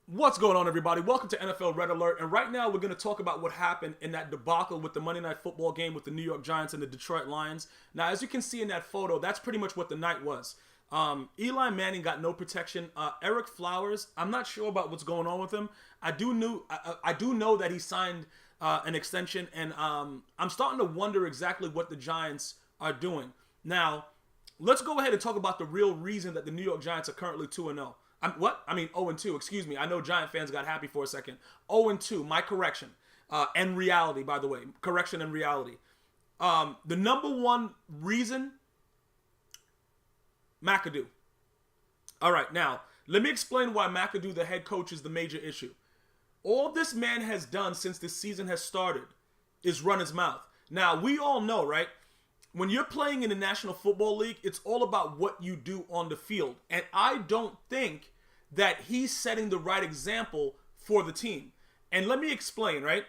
What's going on, everybody? Welcome to NFL Red Alert. And right now, we're going to talk about what happened in that debacle with the Monday Night Football game with the New York Giants and the Detroit Lions. Now, as you can see in that photo, that's pretty much what the night was. Eli Manning got no protection. Eric Flowers, I'm not sure about what's going on with him. I do know that he signed an extension, and I'm starting to wonder exactly what the Giants are doing. Now, let's go ahead and talk about the real reason that the New York Giants are currently 2-0. 0-2, excuse me. I know Giant fans got happy for a second. 0-2, my correction. And reality, by the way. Correction and reality. The number one reason, McAdoo. All right, now, let me explain why McAdoo, the head coach, is the major issue. All this man has done since this season has started is run his mouth. Now, we all know, right? When you're playing in the National Football League, it's all about what you do on the field. And I don't think that he's setting the right example for the team. And let me explain, right?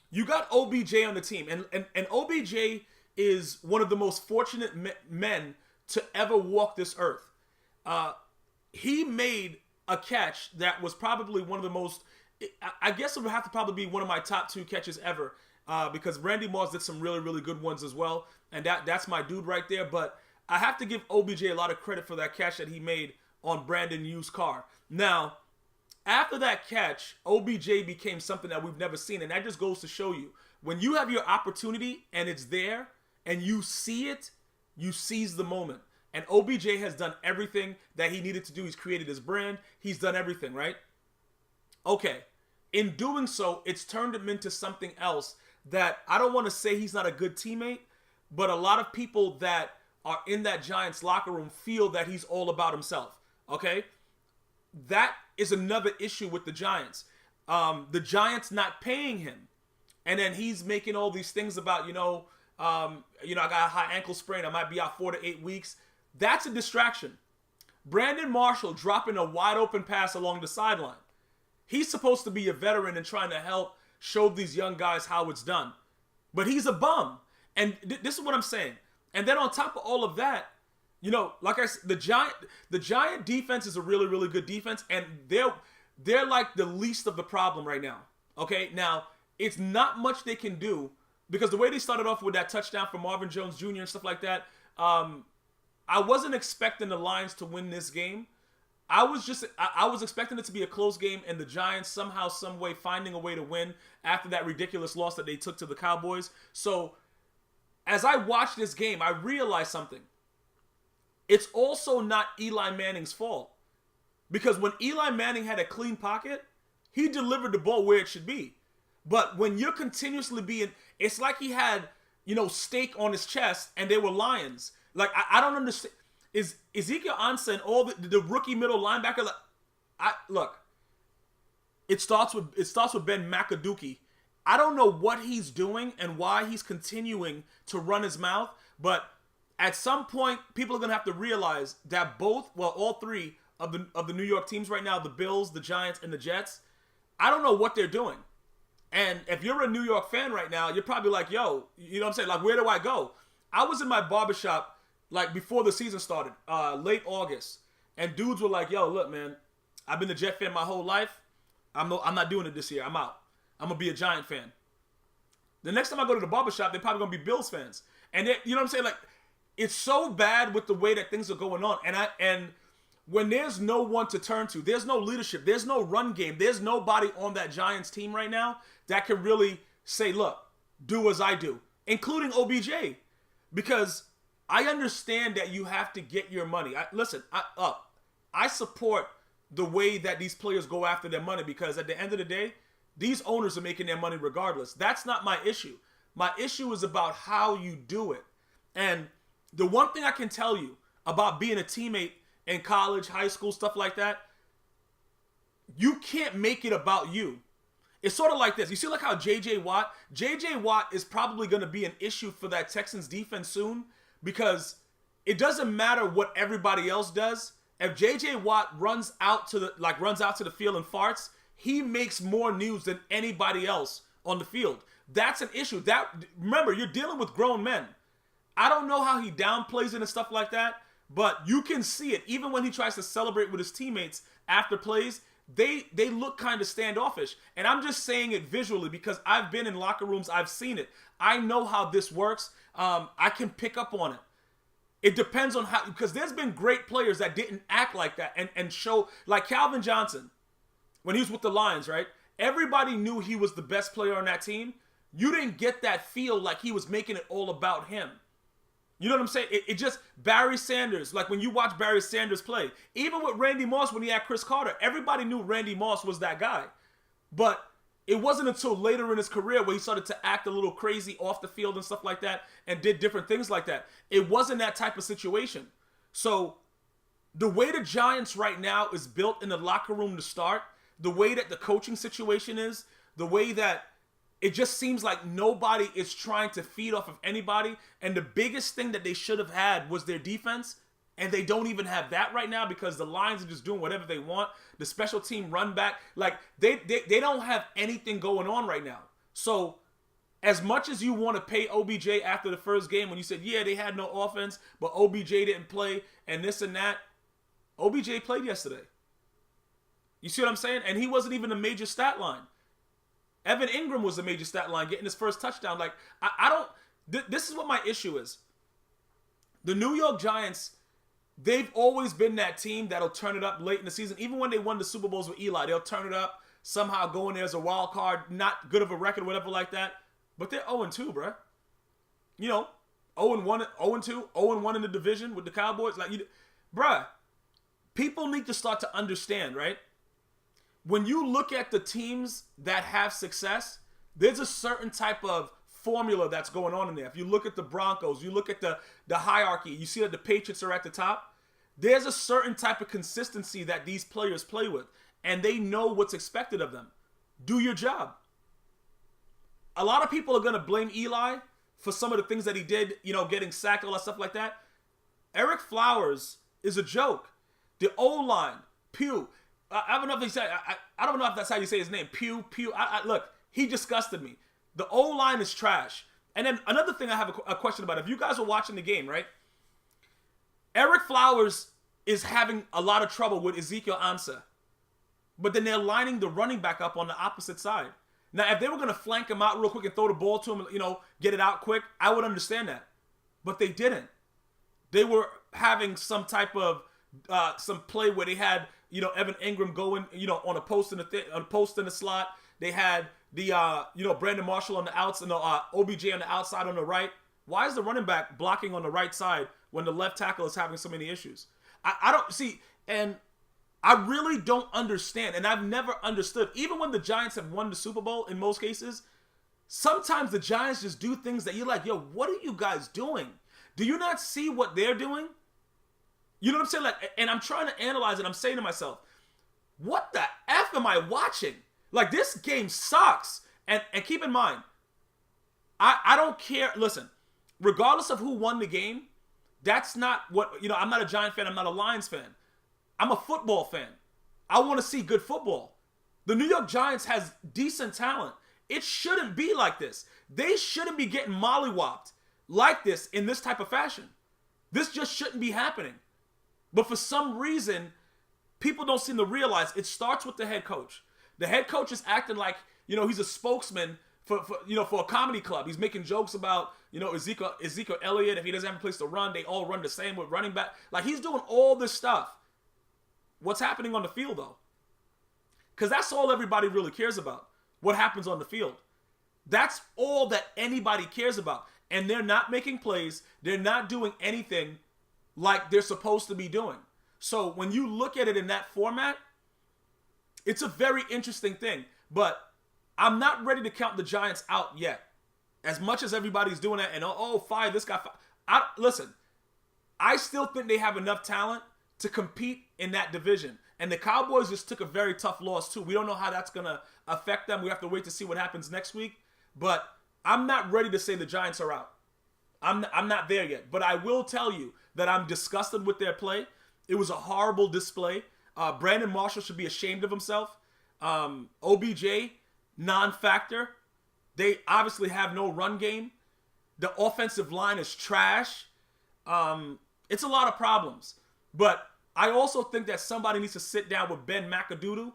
You got OBJ on the team. And OBJ is one of the most fortunate men to ever walk this earth. He made a catch that was probably one of the most, I guess it would have to probably be one of my top 2 catches ever. Because Randy Moss did some really, really good ones as well. And that's my dude right there. But I have to give OBJ a lot of credit for that catch that he made on Brandon Yu's car. Now, after that catch, OBJ became something that we've never seen. And that just goes to show you, when you have your opportunity and it's there and you see it, you seize the moment. And OBJ has done everything that he needed to do. He's created his brand. He's done everything, right? Okay. In doing so, it's turned him into something else that I don't want to say he's not a good teammate, but a lot of people that are in that Giants locker room feel that he's all about himself. Okay? That is another issue with the Giants. The Giants not paying him. And then he's making all these things about, I got a high ankle sprain. I might be out 4 to 8 weeks. That's a distraction. Brandon Marshall dropping a wide open pass along the sideline. He's supposed to be a veteran and trying to help show these young guys how it's done. But he's a bum. And this is what I'm saying. And then on top of all of that, like I said, the Giant defense is a really, really good defense, and they're like the least of the problem right now. Okay, now it's not much they can do because the way they started off with that touchdown from Marvin Jones Jr. and stuff like that, I wasn't expecting the Lions to win this game. I was expecting it to be a close game, and the Giants somehow, some way, finding a way to win after that ridiculous loss that they took to the Cowboys. So, as I watched this game, I realized something. It's also not Eli Manning's fault. Because when Eli Manning had a clean pocket, he delivered the ball where it should be. But when you're continuously it's like he had, steak on his chest and they were lions. Like, I don't understand. Is Ezekiel Ansah and all the rookie middle linebacker? Look, it starts with Ben McAdookie. I don't know what he's doing and why he's continuing to run his mouth, but at some point, people are going to have to realize that all 3 of the New York teams right now, the Bills, the Giants, and the Jets, I don't know what they're doing. And if you're a New York fan right now, you're probably like, yo, you know what I'm saying? Like, where do I go? I was in my barbershop, like, before the season started, late August, and dudes were like, yo, look, man, I've been a Jet fan my whole life. I'm not doing it this year. I'm out. I'm going to be a Giant fan. The next time I go to the barbershop, they're probably going to be Bills fans. And you know what I'm saying? Like, it's so bad with the way that things are going on. And when there's no one to turn to, there's no leadership, there's no run game, there's nobody on that Giants team right now that can really say, look, do as I do, including OBJ. Because I understand that you have to get your money. I support the way that these players go after their money because at the end of the day, these owners are making their money regardless. That's not my issue. My issue is about how you do it. And the one thing I can tell you about being a teammate in college, high school, stuff like that, you can't make it about you. It's sort of like this. You see like how J.J. Watt is probably going to be an issue for that Texans defense soon because it doesn't matter what everybody else does. If J.J. Watt runs out to the field and farts, he makes more news than anybody else on the field. That's an issue. Remember, you're dealing with grown men. I don't know how he downplays it and stuff like that, but you can see it. Even when he tries to celebrate with his teammates after plays, they look kind of standoffish. And I'm just saying it visually because I've been in locker rooms. I've seen it. I know how this works. I can pick up on it. It depends on how, because there's been great players that didn't act like that and show, like Calvin Johnson, when he was with the Lions, right? Everybody knew he was the best player on that team. You didn't get that feel like he was making it all about him. You know what I'm saying? It just, Barry Sanders, like when you watch Barry Sanders play, even with Randy Moss when he had Chris Carter, everybody knew Randy Moss was that guy. But it wasn't until later in his career where he started to act a little crazy off the field and stuff like that and did different things like that. It wasn't that type of situation. So the way the Giants right now is built in the locker room to start, the way that the coaching situation is, the way that it just seems like nobody is trying to feed off of anybody. And the biggest thing that they should have had was their defense. And they don't even have that right now because the Lions are just doing whatever they want. The special team run back, like they don't have anything going on right now. So as much as you want to pay OBJ after the first game when you said, yeah, they had no offense, but OBJ didn't play and this and that, OBJ played yesterday. You see what I'm saying? And he wasn't even a major stat line. Evan Ingram was a major stat line, getting his first touchdown. Like, I don't... This is what my issue is. The New York Giants, they've always been that team that'll turn it up late in the season. Even when they won the Super Bowls with Eli, they'll turn it up, somehow go in there as a wild card, not good of a record, whatever like that. But they're 0-2, bruh. You know, 0-1, 0-2, 0-1 in the division with the Cowboys. Like, bruh, people need to start to understand, right? When you look at the teams that have success, there's a certain type of formula that's going on in there. If you look at the Broncos, you look at the hierarchy, you see that the Patriots are at the top. There's a certain type of consistency that these players play with, and they know what's expected of them. Do your job. A lot of people are going to blame Eli for some of the things that he did, you know, getting sacked, all that stuff like that. Eric Flowers is a joke. The O-line, Pugh. I don't know if he said. I don't know if that's how you say his name. Pugh. Look, he disgusted me. The O-line is trash. And then another thing I have a question about. If you guys were watching the game, right? Eric Flowers is having a lot of trouble with Ezekiel Ansah. But then they're lining the running back up on the opposite side. Now, if they were going to flank him out real quick and throw the ball to him, you know, get it out quick, I would understand that. But they didn't. They were having some type of some play where they had, you know, Evan Ingram going, you know, on a post in the slot. They had the you know, Brandon Marshall on the outs and the OBJ on the outside on the right. Why is the running back blocking on the right side when the left tackle is having so many issues? I don't see, and I really don't understand, and I've never understood. Even when the Giants have won the Super Bowl in most cases, sometimes the Giants just do things that you're like, yo, what are you guys doing? Do you not see what they're doing? You know what I'm saying? Like, and I'm trying to analyze it. I'm saying to myself, what the F am I watching? Like, this game sucks. And keep in mind, I don't care. Listen, regardless of who won the game, that's not what, you know, I'm not a Giant fan. I'm not a Lions fan. I'm a football fan. I want to see good football. The New York Giants has decent talent. It shouldn't be like this. They shouldn't be getting mollywopped like this in this type of fashion. This just shouldn't be happening. But for some reason, people don't seem to realize it starts with the head coach. The head coach is acting like, you know, he's a spokesman for a comedy club. He's making jokes about, you know, Ezekiel Elliott. If he doesn't have a place to run, they all run the same with running back. Like, he's doing all this stuff. What's happening on the field, though? Because that's all everybody really cares about. What happens on the field. That's all that anybody cares about. And they're not making plays. They're not doing anything like they're supposed to be doing. So when you look at it in that format, it's a very interesting thing. But I'm not ready to count the Giants out yet. As much as everybody's doing that and, fire this guy. Listen, I still think they have enough talent to compete in that division. And the Cowboys just took a very tough loss too. We don't know how that's going to affect them. We have to wait to see what happens next week. But I'm not ready to say the Giants are out. I'm not there yet. But I will tell you that I'm disgusted with their play. It was a horrible display. Brandon Marshall should be ashamed of himself. OBJ, non-factor. They obviously have no run game. The offensive line is trash. It's a lot of problems. But I also think that somebody needs to sit down with Ben McAdoodoo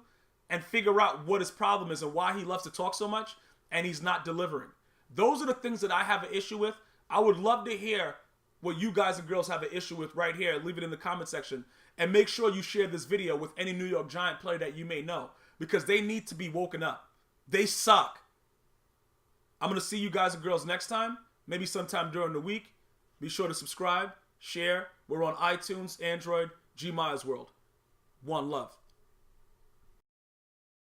and figure out what his problem is and why he loves to talk so much and he's not delivering. Those are the things that I have an issue with. I would love to hear what you guys and girls have an issue with right here. Leave it in the comment section. And make sure you share this video with any New York Giant player that you may know, because they need to be woken up. They suck. I'm going to see you guys and girls next time, maybe sometime during the week. Be sure to subscribe, share. We're on iTunes, Android, Gmia's World. One love.